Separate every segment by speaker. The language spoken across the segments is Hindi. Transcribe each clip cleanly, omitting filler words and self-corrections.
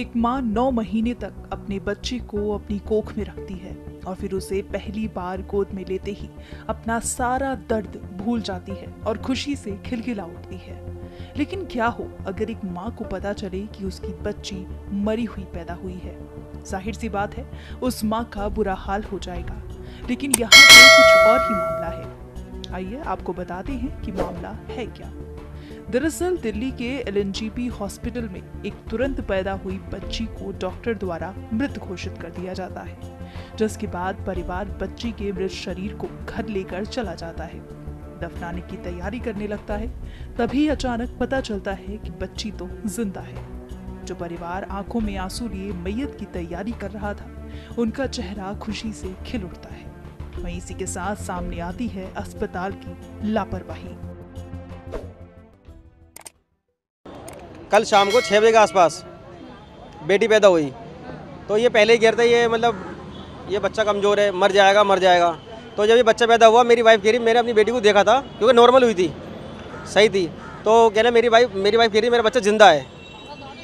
Speaker 1: एक माँ 9 महीने तक अपने बच्चे को अपनी कोख में रखती है और फिर उसे पहली बार गोद में लेते ही अपना सारा दर्द भूल जाती है और खुशी से खिलखिला उठती है। लेकिन क्या हो अगर एक माँ को पता चले कि उसकी बच्ची मरी हुई पैदा हुई है? जाहिर सी बात है उस माँ का बुरा हाल हो जाएगा। लेकिन यहाँ पे कुछ और ही मामला है। आइए आपको बताते हैं कि मामला है क्या। दरअसल दिल्ली के LNGP हॉस्पिटल में एक तुरंत पैदा हुई बच्ची को डॉक्टर द्वारा मृत घोषित कर दिया जाता है, जिसके बाद परिवार बच्ची के मृत शरीर को घर लेकर चला जाता है। दफनाने की तैयारी करने लगता है। तभी अचानक पता चलता है कि बच्ची तो जिंदा है। जो परिवार आंखों में आंसू लिए मैयत की तैयारी कर रहा था, उनका चेहरा खुशी से खिल उठता है। वहीं इसी के साथ सामने आती है अस्पताल की लापरवाही।
Speaker 2: कल शाम को 6 बजे के आसपास बेटी पैदा हुई, तो ये पहले ही कह रहे थे ये मतलब ये बच्चा कमज़ोर है, मर जाएगा। तो जब ये बच्चा पैदा हुआ मेरी वाइफ कह रही मैंने अपनी बेटी को देखा था क्योंकि नॉर्मल हुई थी, सही थी। तो कह रहे मेरी वाइफ कह रही मेरा बच्चा ज़िंदा है,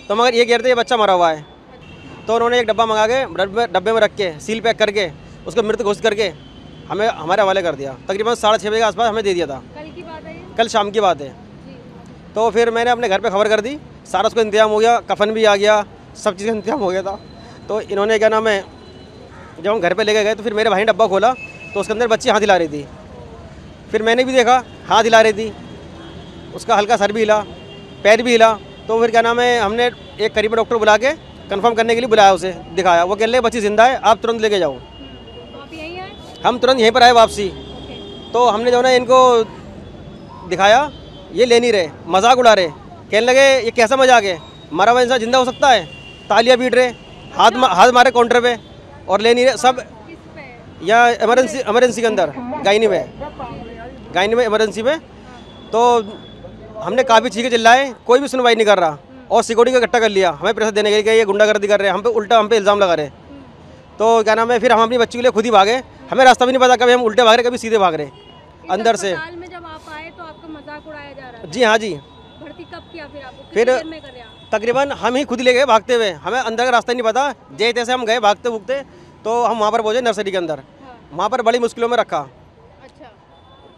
Speaker 2: तो मगर ये कह रहे थे ये बच्चा मरा हुआ है। तो उन्होंने एक डब्बा मंगा के डब्बे में रख के सील पैक करके उसको मृत घोषित करके हमें हमारे हवाले कर दिया। तकरीबन 6:30 बजे के आसपास हमें दे दिया था।
Speaker 3: कल की बात है,
Speaker 2: कल शाम की बात है। तो फिर मैंने अपने घर पे खबर कर दी, सारा उसको इंतजाम हो गया, कफन भी आ गया, सब चीज़ का इंतजाम हो गया था। तो इन्होंने क्या नाम है जब हम घर पे लेके गए तो फिर मेरे भाई ने डब्बा खोला तो उसके अंदर बच्ची हाथ हिला रही थी। फिर मैंने भी देखा हाथ हिला रही थी, उसका हल्का सर भी हिला, पैर भी हिला। तो फिर क्या नाम है हमने एक करीबी डॉक्टर बुला के कंफर्म करने के लिए बुलाया, उसे दिखाया। वो कह रहे बच्ची जिंदा है, आप तुरंत लेके जाओ।
Speaker 3: तो आप यहीं आए?
Speaker 2: हम तुरंत यहीं पर आए वापसी। तो हमने जो ना इनको दिखाया, ये ले नहीं रहे, मजाक उड़ा रहे, कहने लगे ये कैसा मजाक है, मरा हुआ इंसान जिंदा हो सकता है। तालियां पीट रहे, हाथ मारे काउंटर पे और ले नहीं रहे सब।
Speaker 3: किस पे?
Speaker 2: या इमरजेंसी के अंदर गायनी में इमरजेंसी में। तो हमने काफ़ी चीखें चिल्लाए, कोई भी सुनवाई नहीं कर रहा और सिक्योरिटी का इकट्ठा कर लिया हमें प्रेशर देने के लिए कि ये गुंडागर्दी कर रहे हैं, हम पे इल्ज़ाम लगा रहे। तो क्या नाम है फिर हम अपनी बच्ची के लिए खुद ही भागे, हमें रास्ता भी नहीं पता, कभी हम उल्टे भाग रहे कभी सीधे भाग रहे अंदर से।
Speaker 3: अस्पताल में जब आप आए तो आपका मजाक उड़ाया जा रहा था?
Speaker 2: जी हाँ जी।
Speaker 3: भर्ती कब किया फिर आपको?
Speaker 2: फिर
Speaker 3: कितनी देर में करे आप?
Speaker 2: तकरीबन हम ही खुद ले गए भागते हुए, हमें अंदर का रास्ता नहीं पता। जैसे तैसे हम गए भागते भूगते, तो हम वहाँ पर पहुँचे नर्सरी के अंदर। वहाँ पर बड़ी मुश्किलों में रखा।
Speaker 3: अच्छा।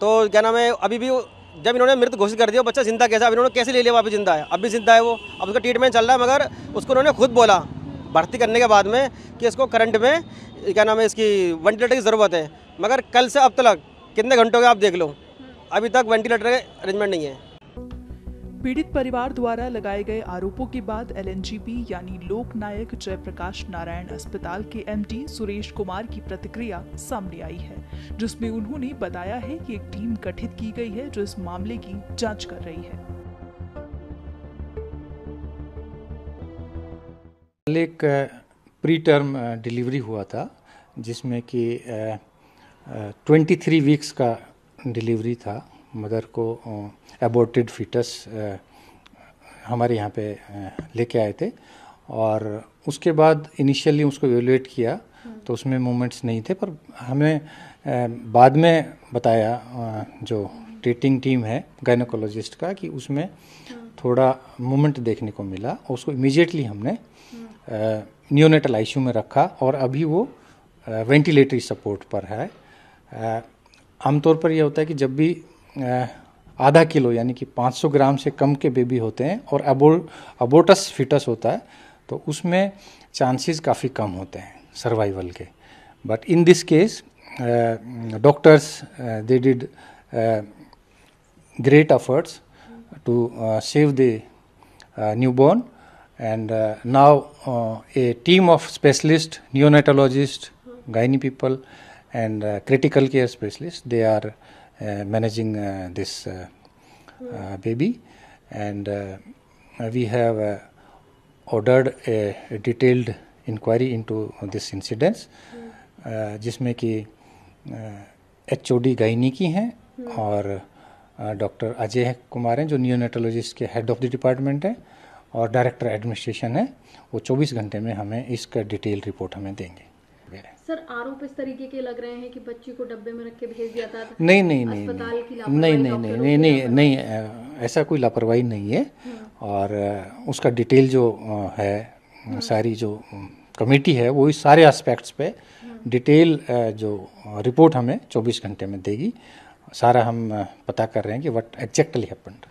Speaker 2: तो क्या नाम है अभी भी जब इन्होंने मृत घोषित कर दिया, बच्चा जिंदा कैसा, अब इन्होंने कैसे ले लिया वापस जिंदा है, अब भी जिंदा है वो, अब उसका ट्रीटमेंट चल रहा है। मगर उसको उन्होंने खुद बोला भर्ती करने के बाद में कि इसको करंट में क्या नाम है इसकी वेंटिलेटर की ज़रूरत है। मगर कल से अब तक कितने घंटों के आप देख लो, अभी तक वेंटिलेटर का अरेंजमेंट नहीं है।
Speaker 1: पीड़ित परिवार द्वारा लगाए गए आरोपों के बाद LNGP यानी लोकनायक जयप्रकाश नारायण अस्पताल के MD सुरेश कुमार की प्रतिक्रिया सामने आई है, जिसमें उन्होंने बताया है कि एक टीम गठित की गई है जो इस मामले की जांच कर रही है।
Speaker 4: एक प्री टर्म डिलीवरी हुआ था जिसमें कि 23 वीक्स का डिलीवरी था। मदर को एबॉर्टेड फीटस हमारे यहाँ पे लेके आए थे और उसके बाद इनिशियली उसको इवेलुएट किया तो उसमें मूवमेंट्स नहीं थे, पर हमें बाद में बताया जो ट्रीटिंग टीम है गायनेकोलॉजिस्ट का कि उसमें थोड़ा मूवमेंट देखने को मिला और उसको इमीडिएटली हमने नियोनेटल आईसीयू में रखा और अभी वो वेंटिलेटरी सपोर्ट पर है। आमतौर पर यह होता है कि जब भी आधा किलो यानी कि 500 ग्राम से कम के बेबी होते हैं और अबोर्टस फीटस होता है तो उसमें चांसेस काफ़ी कम होते हैं सर्वाइवल के। But in this case doctors they did great efforts to save the newborn, and now a team of specialists, neonatologists, gynae people and critical care specialists, they are managing this baby, and we have ordered a detailed inquiry into this incident, जिसमें कि HOD gynae की हैं और डॉक्टर अजय कुमार हैं जो नियोनेटोलॉजिस्ट के हेड ऑफ द डिपार्टमेंट है और डायरेक्टर एडमिनिस्ट्रेशन है। वो 24 घंटे में हमें इसका डिटेल रिपोर्ट हमें देंगे।
Speaker 3: सर आरोप इस तरीके के लग रहे हैं कि बच्ची को डब्बे में रख के भेज दिया था।
Speaker 4: नहीं, ऐसा कोई लापरवाही नहीं है और उसका डिटेल जो है सारी जो कमेटी है वो इस सारे एस्पेक्ट्स पे डिटेल जो रिपोर्ट हमें 24 घंटे में देगी। सारा हम पता कर रहे हैं कि व्हाट एग्जैक्टली हैपेंड।